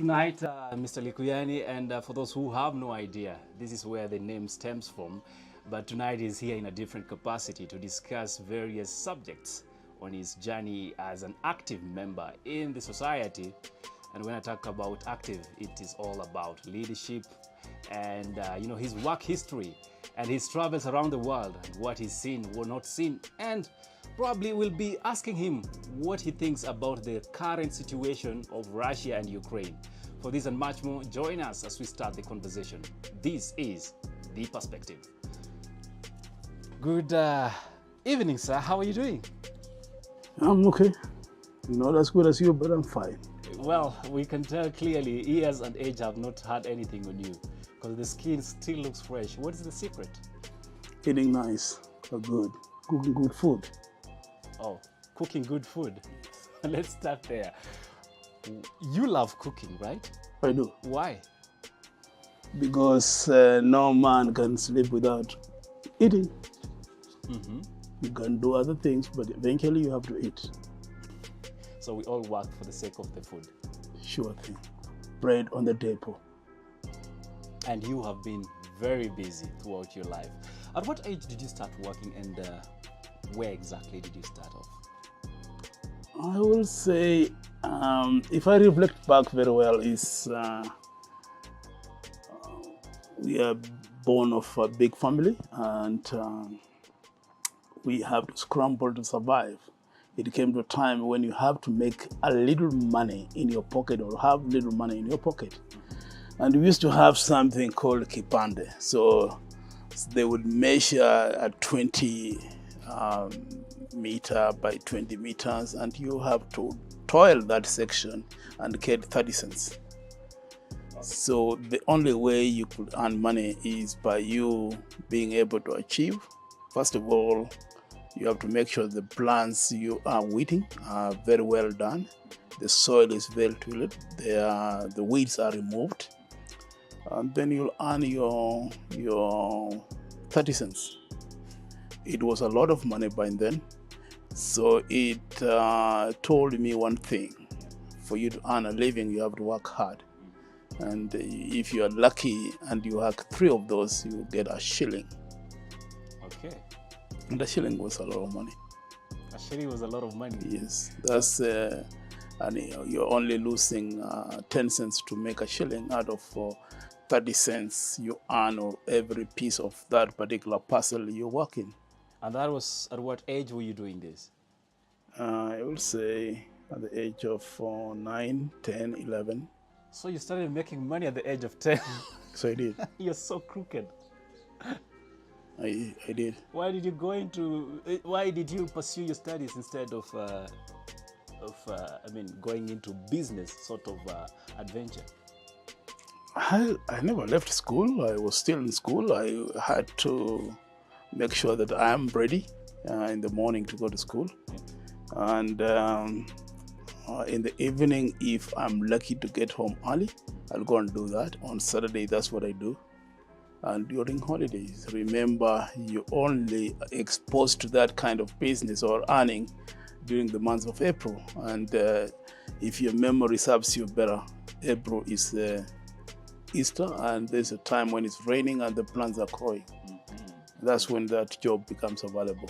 tonight, Mr. Likuyani, and for those who have no idea, this is where the name stems from. But tonight he's here in a different capacity to discuss various subjects on his journey as an active member in the society. And when I talk about active, it is all about leadership and his work history and his travels around the world and what he's seen, what not seen, and probably we'll be asking him what he thinks about the current situation of Russia and Ukraine. For this and much more, join us as we start the conversation. This is The Perspective. Good evening, sir. How are you doing? I'm okay. Not as good as you, but I'm fine. Well, we can tell clearly years and age have not had anything on you because the skin still looks fresh. What is the secret? Eating nice, good, cooking good food. Oh, cooking good food. Let's start there. You love cooking, right? I do. Why? Because no man can sleep without eating. Mm-hmm. You can do other things, but eventually you have to eat. So we all work for the sake of the food. Sure thing. Bread on the table. And you have been very busy throughout your life. At what age did you start working, and where exactly did you start off? I will say, if I reflect back very well, is we are born of a big family, and we have to scramble to survive. It came to a time when you have to make a little money in your pocket or have little money in your pocket. And we used to have something called KIPANDE. So they would measure a 20 meter by 20 meters, and you have to toil that section and get 30 cents. So the only way you could earn money is by you being able to achieve. First of all, you have to make sure the plants you are weeding are very well done. The soil is well tilled. The weeds are removed. And then you'll earn your 30 cents. It was a lot of money by then. So it told me one thing. For you to earn a living, you have to work hard. And if you are lucky and you have 3 of those, you get a shilling. Okay. And a shilling was a lot of money. A shilling was a lot of money? Yes. That's, and you're only losing 10 cents to make a shilling out of 30 cents you earn on every piece of that particular parcel you're working. And that was, at what age were you doing this? I would say at the age of 9, 10, 11. So you started making money at the age of 10? So I did. You're so crooked. I did. Why did you pursue your studies instead of going into business sort of adventure? I never left school. I was still in school. I had to make sure that I am ready in the morning to go to school. And in the evening, if I'm lucky to get home early, I'll go and do that. On Saturday, that's what I do. And during holidays, remember, you're only exposed to that kind of business or earning during the month of April. And if your memory serves you better, April is Easter, and there's a time when it's raining and the plants are growing. Mm-hmm. That's when that job becomes available.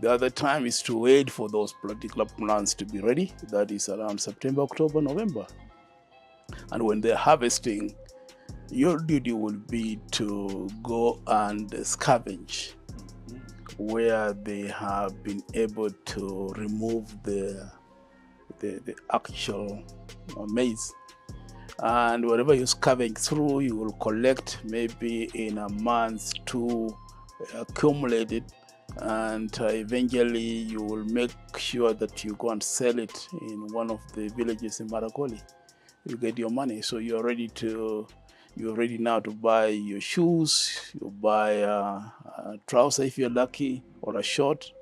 The other time is to wait for those particular plants to be ready. That is around September, October, November. And when they're harvesting, your duty will be to go and scavenge where they have been able to remove the actual maize. And whatever you scavenge through, you will collect maybe in a month to accumulate it, and eventually you will make sure that you go and sell it in one of the villages in Maragoli. You get your money, so you're ready now to buy your shoes, you buy a trouser if you're lucky, or a short,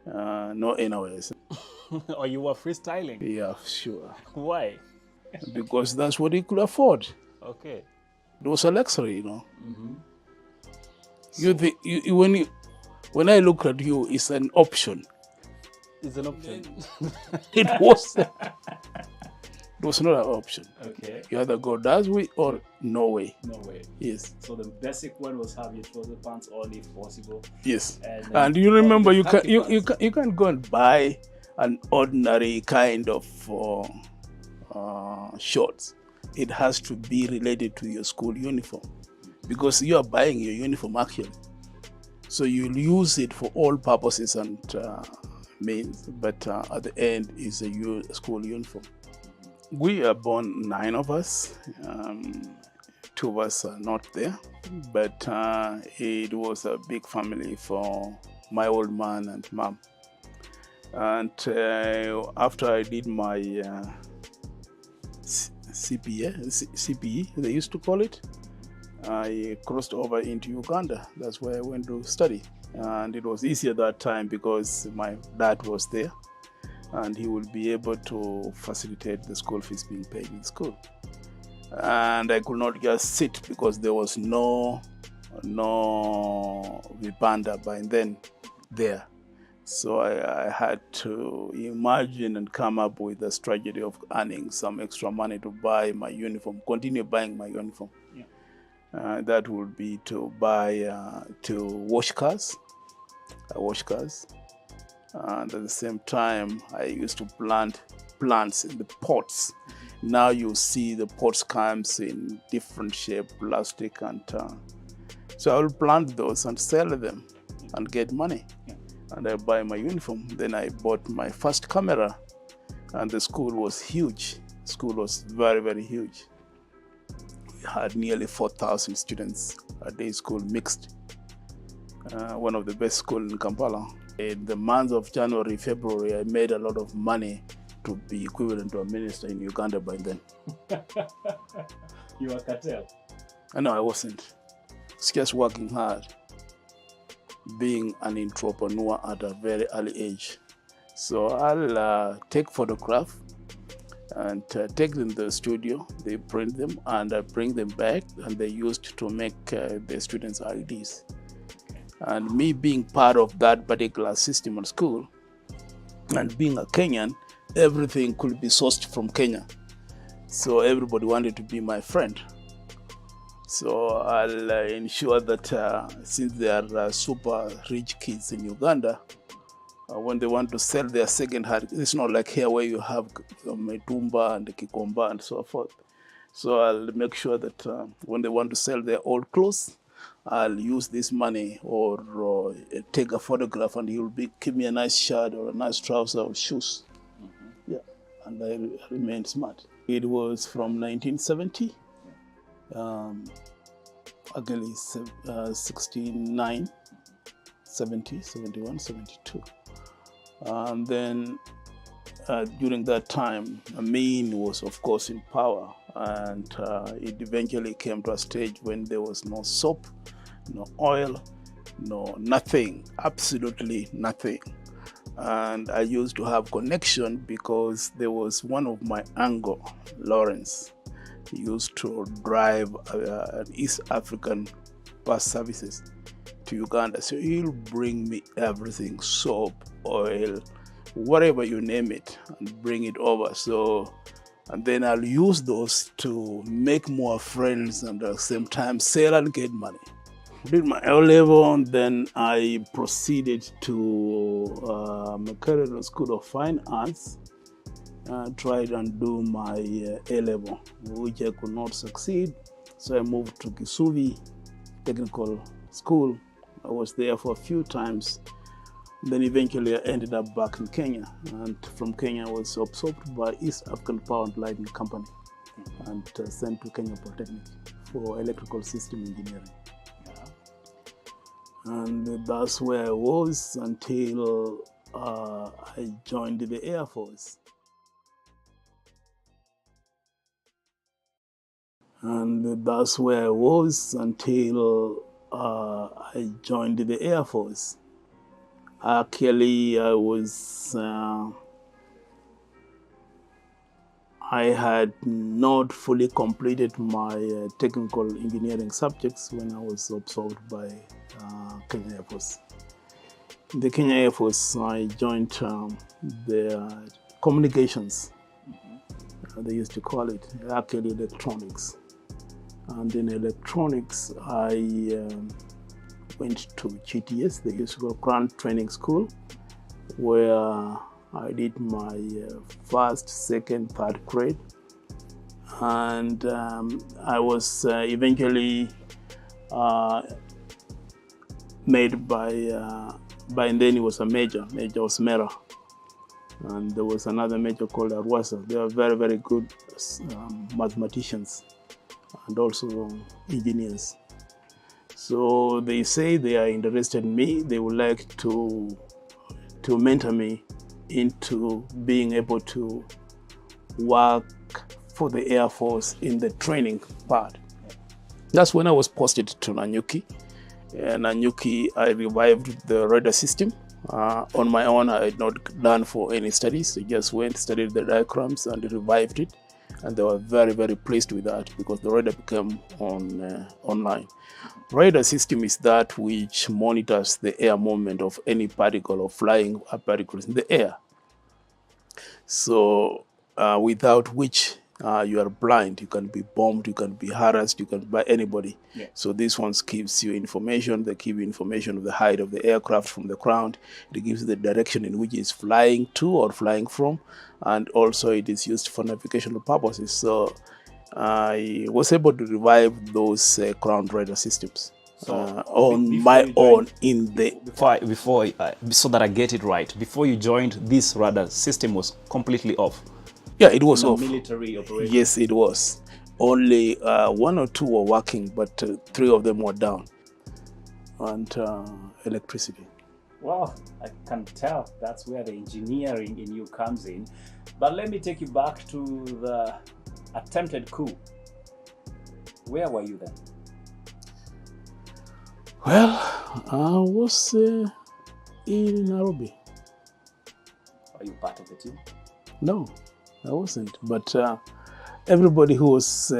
no anyways. Or you were freestyling? Yeah, sure. Why? Because that's what you could afford. Okay. It was a luxury, you know. Mm-hmm. You think when I look at you, it's an option. It's an option. It was. It was not an option. Okay. You either go that way or no way. No way. Yes. So the basic one was having trouser pants only if possible. Yes. And you remember you can't go and buy an ordinary kind of shorts. It has to be related to your school uniform, because you are buying your uniform actually. So you'll use it for all purposes and means, but at the end is a school uniform. We are born 9 of us. 2 of us are not there, but it was a big family for my old man and mom. And after I did my CPE, they used to call it, I crossed over into Uganda. That's where I went to study. And it was easier that time because my dad was there and he would be able to facilitate the school fees being paid in school. And I could not just sit because there was no KIPANDE by then there. So I had to imagine and come up with a strategy of earning some extra money to buy my uniform, continue buying my uniform. Yeah. That would be to buy, to wash cars. I wash cars. And at the same time, I used to plant plants in the pots. Now you see the pots comes in different shape, plastic, and so I will plant those and sell them and get money. Yeah. And I buy my uniform. Then I bought my first camera, and the school was huge. School was very, very huge. We had nearly 4,000 students at day school mixed. One of the best schools in Kampala. In the months of January, February, I made a lot of money to be equivalent to a minister in Uganda by then. You were cartel? No, I wasn't. It's just working hard, being an entrepreneur at a very early age. So I'll take photograph and take them to the studio. They print them and I bring them back, and they used to make the students' IDs. And me being part of that particular system at school and being a Kenyan, everything could be sourced from Kenya. So everybody wanted to be my friend. So I'll ensure that since they are super rich kids in Uganda, when they want to sell their second hand, it's not like here where you have Metumba and Kikomba and so forth. So I'll make sure that when they want to sell their old clothes, I'll use this money or take a photograph, and he'll give me a nice shirt or a nice trouser or shoes. Mm-hmm. Yeah, and I remained smart. It was from 1970, actually 69, 70, 71, 72. And then during that time, Amin was of course in power, and it eventually came to a stage when there was no soap, no oil, no nothing, absolutely nothing. And I used to have connection because there was one of my uncle, Lawrence. He used to drive an East African bus services to Uganda. So he'll bring me everything, soap, oil, whatever you name it, and bring it over. So, and then I'll use those to make more friends and at the same time sell and get money. Did my O-level, and then I proceeded to Makerere School of Fine Arts. Tried and do my A-level, which I could not succeed. So I moved to Kisubi Technical School. I was there for a few times. Then eventually I ended up back in Kenya. And from Kenya I was absorbed by East African Power and Lighting Company and sent to Kenya Polytechnic for electrical system engineering. And that's where I was until I joined the Air Force. And that's where I was until I joined the Air Force. Actually, I had not fully completed my technical engineering subjects when I was absorbed by Kenya Air Force. In the Kenya Air Force, I joined the communications. they used to call it, actually electronics. And in electronics, I went to GTS, they used to call Ground Training School, where I did my first, second, third grade. And I was eventually made by then it was a major was Mera. And there was another major called WASWA. They are very, very good mathematicians and also engineers. So they say they are interested in me. They would like to mentor me into being able to work for the Air Force in the training part. That's when I was posted to Nanyuki. Nanyuki, I revived the radar system. On my own, I had not done for any studies. I just went, studied the diagrams and revived it. And they were very, very pleased with that because the radar became online. Radar system is that which monitors the air movement of any particle or flying particles in the air. So without which you are blind, you can be bombed, you can be harassed, you can by anybody. Yeah. So this one gives you information. They give you information of the height of the aircraft from the ground. It gives you the direction in which it's flying to or flying from, and also it is used for navigational purposes. So I was able to revive those ground radar systems on my own in the so that I get it right. Before you joined, this radar system was completely off. Yeah, it was off. Military operation. Yes, it was. Only 1 or 2 were working, but 3 of them were down. And electricity. Well, I can tell that's where the engineering in you comes in. But let me take you back to the attempted coup. Where were you then? Well, I was in Nairobi. Are you part of the team? No. I wasn't, but everybody who was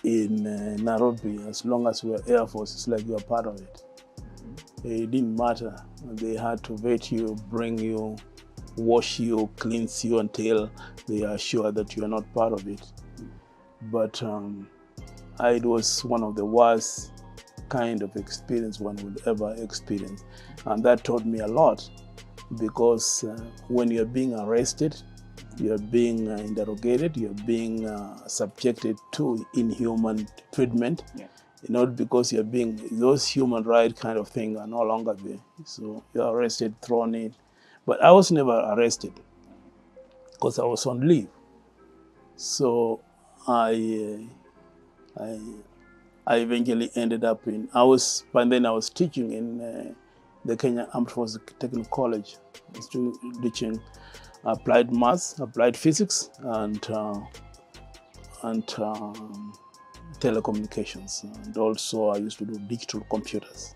in Nairobi, as long as we were Air Force, it's like you are part of it. It didn't matter. They had to vet you, bring you, wash you, cleanse you until they are sure that you are not part of it. But it was one of the worst kind of experience one would ever experience. And that taught me a lot because when you're being arrested, you're being interrogated, you're being subjected to inhuman treatment, not because you're being, those human rights kind of thing are no longer there. So you're arrested, thrown in. But I was never arrested because I was on leave. So I eventually ended up by then I was teaching in the Kenya Armed Forces Technical College. I was teaching applied maths, applied physics, and telecommunications. And also I used to do digital computers.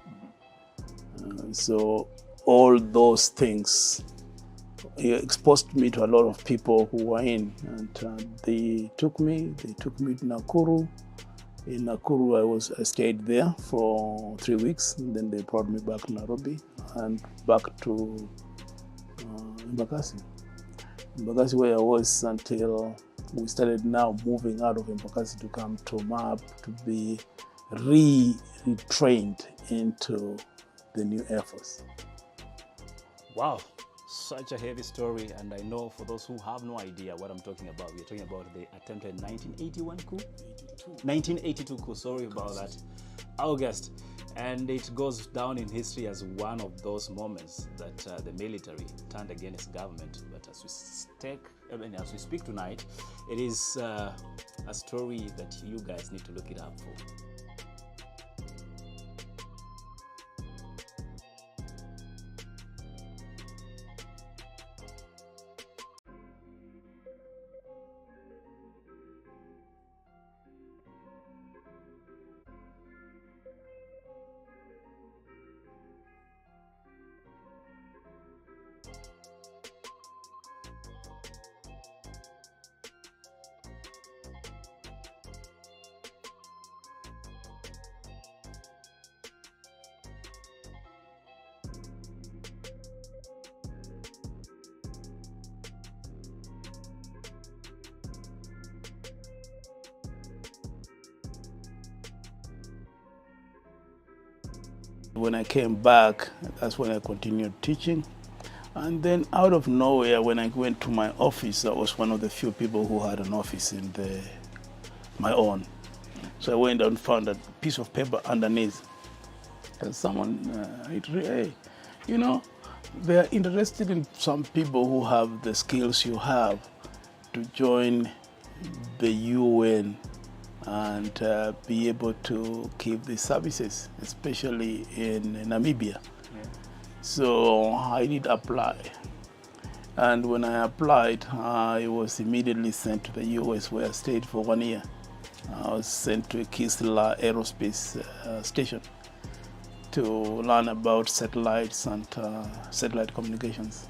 So all those things exposed me to a lot of people who were in. And they took me to Nakuru. In Nakuru, I stayed there for 3 weeks. And then they brought me back to Nairobi and back to Embakasi. Embakasi, where I was until we started now moving out of Embakasi to come to MAP to be retrained into the new Air Force. Wow, such a heavy story, and I know for those who have no idea what I'm talking about, we're talking about the attempted 1981 coup? 1982 coup, sorry about that. August. And it goes down in history as one of those moments that the military turned against government. But as we speak tonight, it is a story that you guys need to look it up for. When I came back, that's when I continued teaching. And then out of nowhere, when I went to my office, I was one of the few people who had an office in my own. So I went and found a piece of paper underneath. And someone, hey, you know, they're interested in some people who have the skills you have to join the UN and be able to keep the services, especially in Namibia. So I did apply. And when I applied, I was immediately sent to the US, where I stayed for 1 year. I was sent to Kisla Aerospace Station to learn about satellites and satellite communications,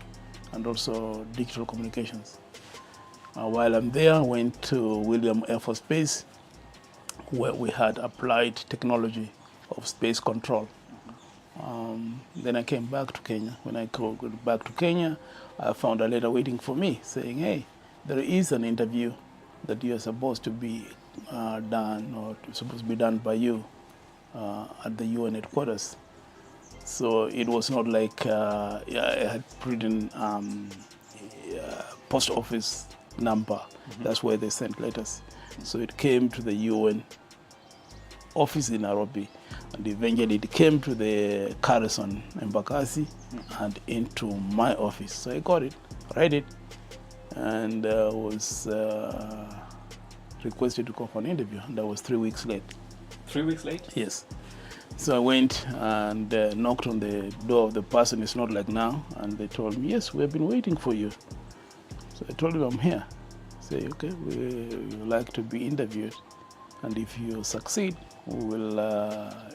and also digital communications. While I'm there, I went to William Air Force Base, where we had applied technology of space control. Then I came back to Kenya. When I got back to Kenya, I found a letter waiting for me saying, hey, there is an interview that you're supposed to be done, or supposed to be done by you at the UN headquarters. So it was not like I had written post office number. That's where they sent letters. So it came to the UN office in Nairobi, and eventually it came to the Carson Embakasi and into my office. So I got it, read it, and was requested to go for an interview, and that was 3 weeks late. 3 weeks late? Yes. So I went and knocked on the door of the person. It's not like now. And they told me, yes, we have been waiting for you. So I told them I'm here. Say, okay, we would like to be interviewed. And if you succeed, we will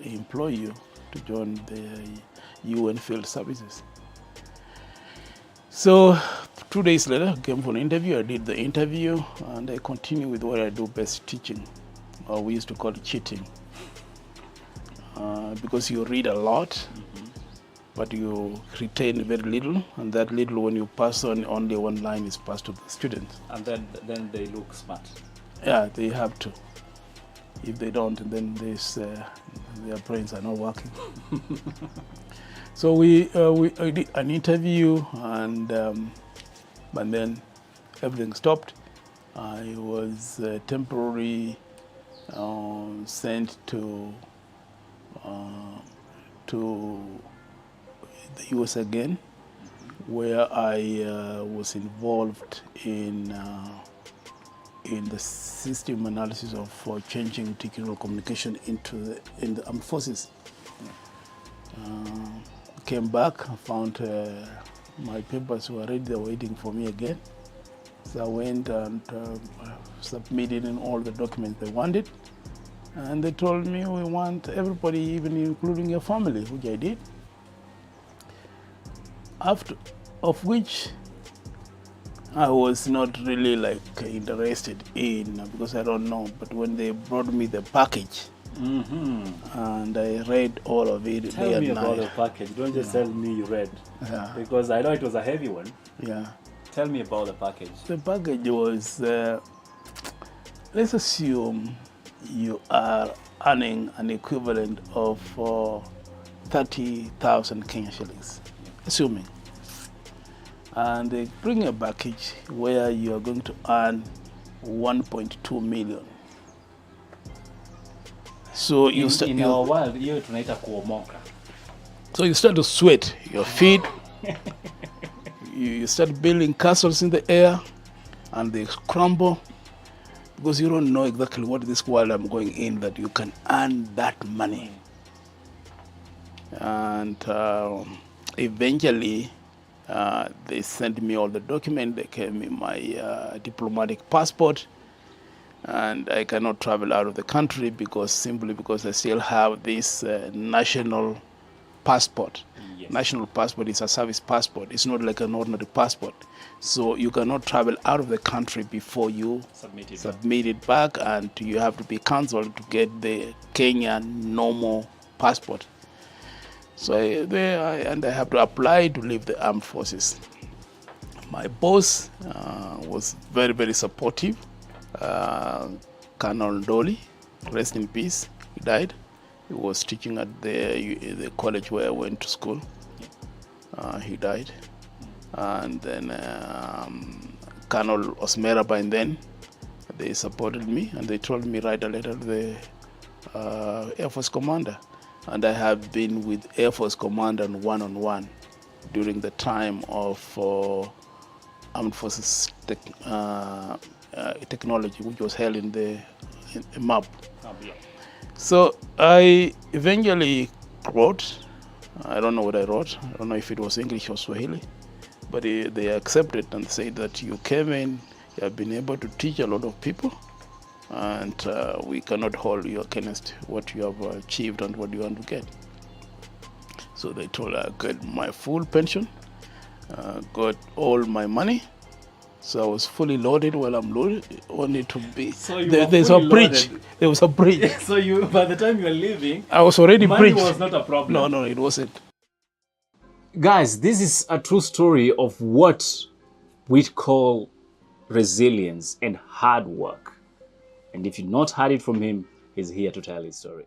employ you to join the UN field services. So 2 days later, I came for an interview. I did the interview, and I continued with what I do best, teaching. Or we used to call it cheating. Because you read a lot, but you retain very little, and that little, when you pass on, only one line is passed to the student. And then they look smart. Yeah, they have to. If they don't, then their brains are not working. So we did an interview, and but then everything stopped. I was temporarily sent to the US again, where I was involved in the system analysis of changing digital communication in the armed forces. Came back, found my papers were ready, they were waiting for me again. So I went and submitted in all the documents they wanted. And they told me, we want everybody, even including your family, which I did. After, of which I was not really interested in, because I don't know. But when they brought me the package, and I read all of it day and night. Tell me about the package. Don't just tell me you read. Yeah. Because I know it was a heavy one. Yeah. Tell me about the package. The package was, let's assume you are earning an equivalent of 30,000 Kenya shillings, assuming. And they bring a package where you are going to earn 1.2 million. So you start in our world, you tunaita kuomoka. So you start to sweat your feet. You start building castles in the air, and they crumble. Because you don't know exactly what this world I'm going in, that you can earn that money. And eventually, they sent me all the documents. They gave me my diplomatic passport. And I cannot travel out of the country simply because I still have this national passport. Yes. National passport is a service passport. It's not like an ordinary passport. So you cannot travel out of the country before you submit it back, and you have to be cancelled to get the Kenyan normal passport. So I have to apply to leave the armed forces. My boss was very, very supportive. Colonel Dolly, rest in peace, he died. He was teaching at the college where I went to school. He died. And then Colonel Osmera by then, they supported me and they told me write a letter to the Air Force Commander. And I have been with Air Force Commander one-on-one during the time of Armed Forces technology, which was held in the MAP. So I eventually wrote. I don't know what I wrote. I don't know if it was English or Swahili, but they accepted and said that you came in, you have been able to teach a lot of people, and we cannot hold you against what you have achieved and what you want to get. So they told I got my full pension, got all my money. So I was fully loaded while I'm loaded, only to be. So there's a bridge. There was a bridge. So you, by the time you were leaving, I was already money bridged. was not a problem. No, it wasn't. Guys, this is a true story of what we call resilience and hard work. And if you've not heard it from him, he's here to tell his story.